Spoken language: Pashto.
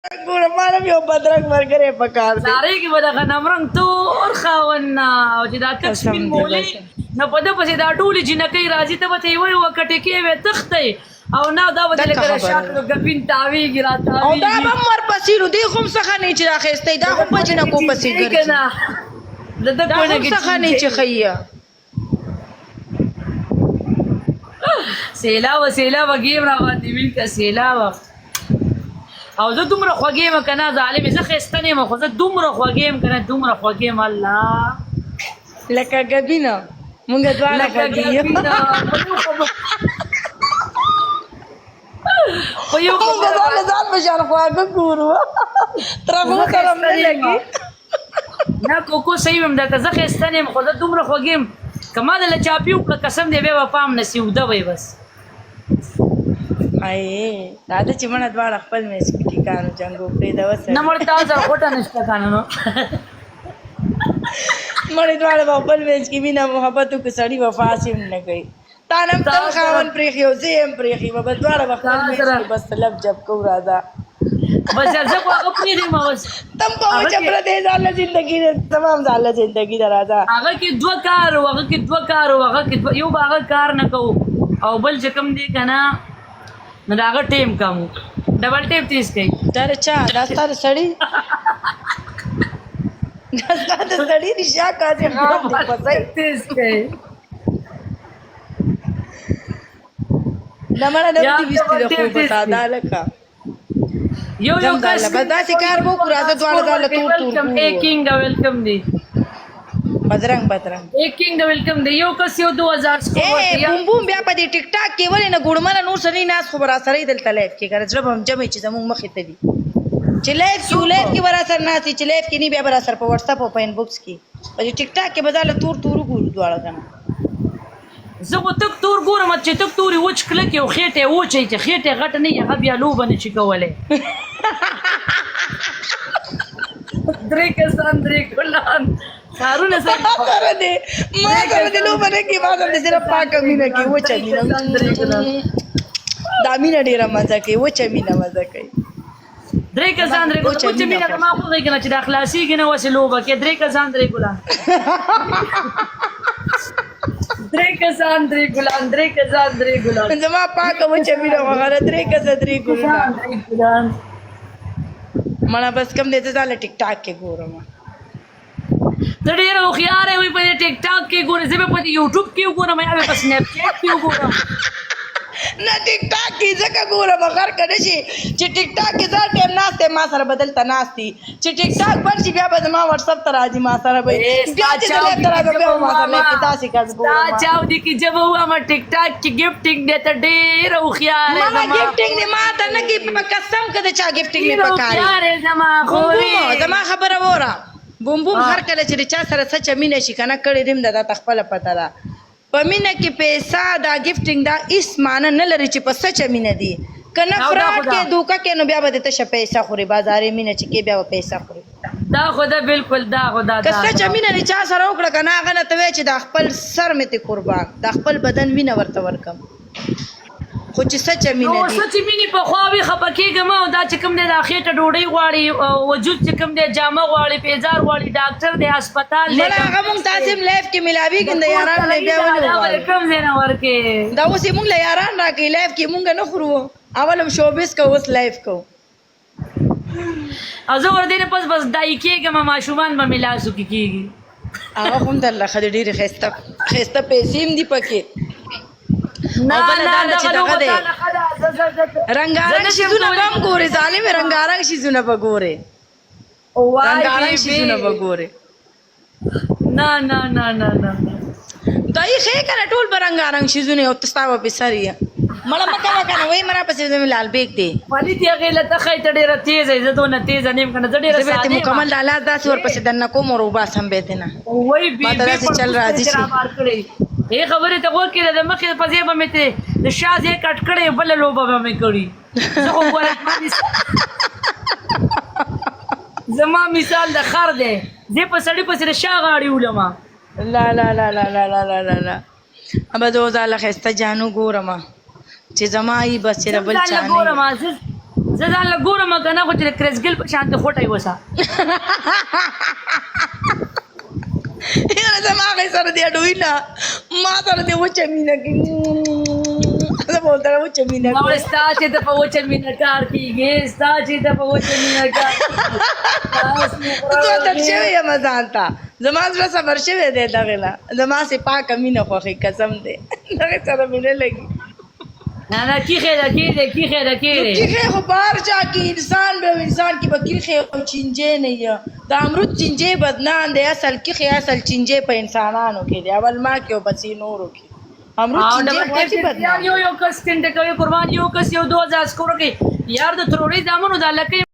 ګوره ما نه یو بدرنګ ملګری په کار دی سارے کې به دغه نمرنګ تور خاوند او چې دا تک سپین مولي نه په ده پسې دا ټولې جنکۍ راځي ته به ته یې وایي وکټې کې وې تښتئ او نه دا به دې لکه د شاتو ګپین تاویږي را او دا تاویږي به هم ورپسې نو دی خو هم څخه نه چې راخیستی دا خو په جنکو پسې ګرځي که نه د ده دا خو هم څخه نه چې ښیي سیلاوه سیلاوه ګیم را باندې ویل که سیلاوه او زه دومره خوږې یم که نه ظالمې زه ښایسته نه یم خو زه دومره خوږې یم که نه دومره خوږې یم الله لکه ګبینه مونږ دواړه ګبي یو په یو مونږ دواړه ځان په شان خواږه ګورو ترغو سره هم نه لګي نه کوکو صحیح ویم درته زه ښایسته نه یم خو زه دومره خوږې یم که ما دله چاپي وکړه قسم دی بیا به پام نه سي اوده وی بس ای دا د چې مړه دواړه خپل میچ کې ټیکانو جنګو پرېږده وسه نه مړ تا زر خوټه نشته که نه نو مړې دواړه به خپل میچ کې مینه محبت وکړي سړي وفا سي هم نه کوي تا نه هم تم خاوند پرېښي او زه یې هم پرېښي به دواړه به خپل میچ کې بس لب جب کوو راځه بس زه خو هغه پرېږدم بس تم په وجه پردې ځان له زندګي ده تمام ځان له زندګي ده راځه هغه کې دوه کار و هغه کې دوه کار و هغه کې یو به هغه کار نه کوو او بل چې کوم دی که نه نو د هغه ټیم کم ډبل ټیپ تیز کوي دا د چا دا ستا د سړي دا ستا د سړي د شا کاسې خام دی پسې تیز کوي دا مړه نه دي وستې د خوب تا دا لکه یو یو کس بس داسې کار به وکړو راځه دواړه ځان له تور تور کینګ ویلکم دی بدرنګ بدرنګ کینګ ویلکم دی یو کس یو 2000 سکور اے بوم بوم بیا په دې ټیک ټاک کې ولې نه ګوړمنه نور سړي ناس خو به راسره یې دلته لایف کې که زړه به هم جمع چې زموږ مخې ته دي چې لایف کې به راسره ناست وي چې لایف کې نه بیا به راسره په وټساپ او په انبوکس کې په دې ټیک ټاک کې به ځاله تور تور وګورو دواړه که نه زه خو تک تور ګورم چې تک تورې وچ کلک یو خېټه یې وچوي چې خېټه یې غټه نه وي هغه بیا لوبه نه شي کولی درې کسان درې ګلان کارونه ما سره دې لوبه نه کوي ما سره دې صرف پاکه مینه کوي وچه مینه دا مینه ډېره مزه کوي وچه مینه مزه کوي درې کسان درې ګلان وچه مینه که ما خوښوي که نه چې دا خلاصېږي نه وسې لوبه کې درې کسان درې ګلان درې کسان درې ګلان درې کسان درې ګلان زما پاکه وچه مینه وغیره درې کسه درې ګلان مړه بس کم دی ته ځاله ټیک ټاک کې ګورم ته ډېره هوښیاره وي په دې ټیک ټاک کې ګورې زه به په یوټیوب کې وګورم یا به په سنیپ چیټ کې وګورم نه ټیک ټاک کې ځکه ګورم غر که نه شي چې ټیک ټاک کې ځان ټایم ناست دی ما سره به دلته ناست دي چې ټیک ټاک بند شي بیا به زما وټسپ ته راځي ما سره به بیا چې زه لیف ته راځم بیا به ما سره لیف کې داسې کس ګورم چاودي کې جب واما ټیک ټاک کې ګفټینګ دی ته ډېره هوښیاره ما ګفټینګ نه ما ته نه کې په قسم که د چا ګفټینګ نه پکاري هوښیاره زما خورې زما خبره وره بوم بوم هر کله چې د چا سره سچه مینه شي که نه کړې دې هم د دا ته خپله پته ده په مینه کې پیسه دا ګفټینګ دا هېڅ معنی نه لري چې په سچه مینه دي که نه فراډ کې دوکه کې نو بیا به د تشه پیسه خوري بازاري مینه چې کې بیا به پیسه خوري دا خو ده بالکل دا خو دا که سچه مینه دې چا سره وکړه که نه هغه نه ته وایې چې دا خپل سر مې ته قربان دا خپل بدن مینه ورته ورکم خو چې سچه مینه نو دي سچې مینې پخوا وي خفه کېږم او دا چې کوم دی دا خېټه ډوډۍ غواړي وجود چې کوم دی جامه غواړي پیزار غواړي ډاکټر دی هسپتال دی مړه هغه مونږ تاسې هم لایف کې ملاوېږي د یارانو نه بیا ولې وغواړو کوم ځای نه ورکې دا اوس یې مونږ له یاران راکوي لایف کې مونږ نه خورو اول هم شوبیز کوو اوس لایف کوو او زه ورته نه بس دای کېږم ماشومان به مې لاسو کې کېږي هغه خو هم د الله ښه دی ډېرې ښایسته پیسې هم دي پکې نه نه رنګارنګ شیزونه به هم ګورې ظالمې رنګارنګ شیزونه به ګورې رنګارنګ شیزونه به ګورې نه نه نه نه نه دا یې ښې که نه ټول به رنګارنګ شیزونه او ستا به پې سر یې مړه مه کوه که نه وایي مه راپسې زه مې لال بیګ دی ولې دې هغې له ته ښایي ته ډېره تېزه یې زه دونه تېزه نه یم که نه زه ډېره زه بیا ساده ته مکمل ډالات داسې ورپسې دننه کوم او روباسم بیا تې نه وایي ما ته داسې چل راځي چې ای خبرې ته غوږ کړې د مخې په ځای به مې ته د شا ځای کټ کړی بله لوبه به مې کړي زه خو ګوره زما مثال د خر دی زه په سړي پسې د شا غاړې ولمه لا لا لا لا لا لا لا لا لا ابا دو ځاله ښایسته جانو ګورم چې زما یې بس چې د بل چا نه زه ځان له ګورم که نه خو چې د کرسګل په شان د خوټی وسه یاره زما هغې سره دې اډوي نه ما سره دې وچه مینه کوي زه به ورته وچه مینه کوم نو ستا چې ته په وچه مینه کار کېږي ستا چې ته په وچه مینه کار زه تک شوی یم ځان ته زما زړه صبر شوی دی دغې نه زما سې پاکه مینه خوښي قسم دی دغې سره مې نه لګي نه نه کیخې ده کېدې کیخې ده کېدې کیخې خو په هر چا کې انسان به انسان کې به کیخې او چینجې نه وي د امرود چینجې بدنام دی اصل کیخې اصل چینجې په انسانانو کې دی اول ما کې او پسې نورو کې امرود چینجې خو بدنام یو کس ټینټه کوي قربان یو کس یو 2000 سکور کوي یار د تروړې دامنو د لکه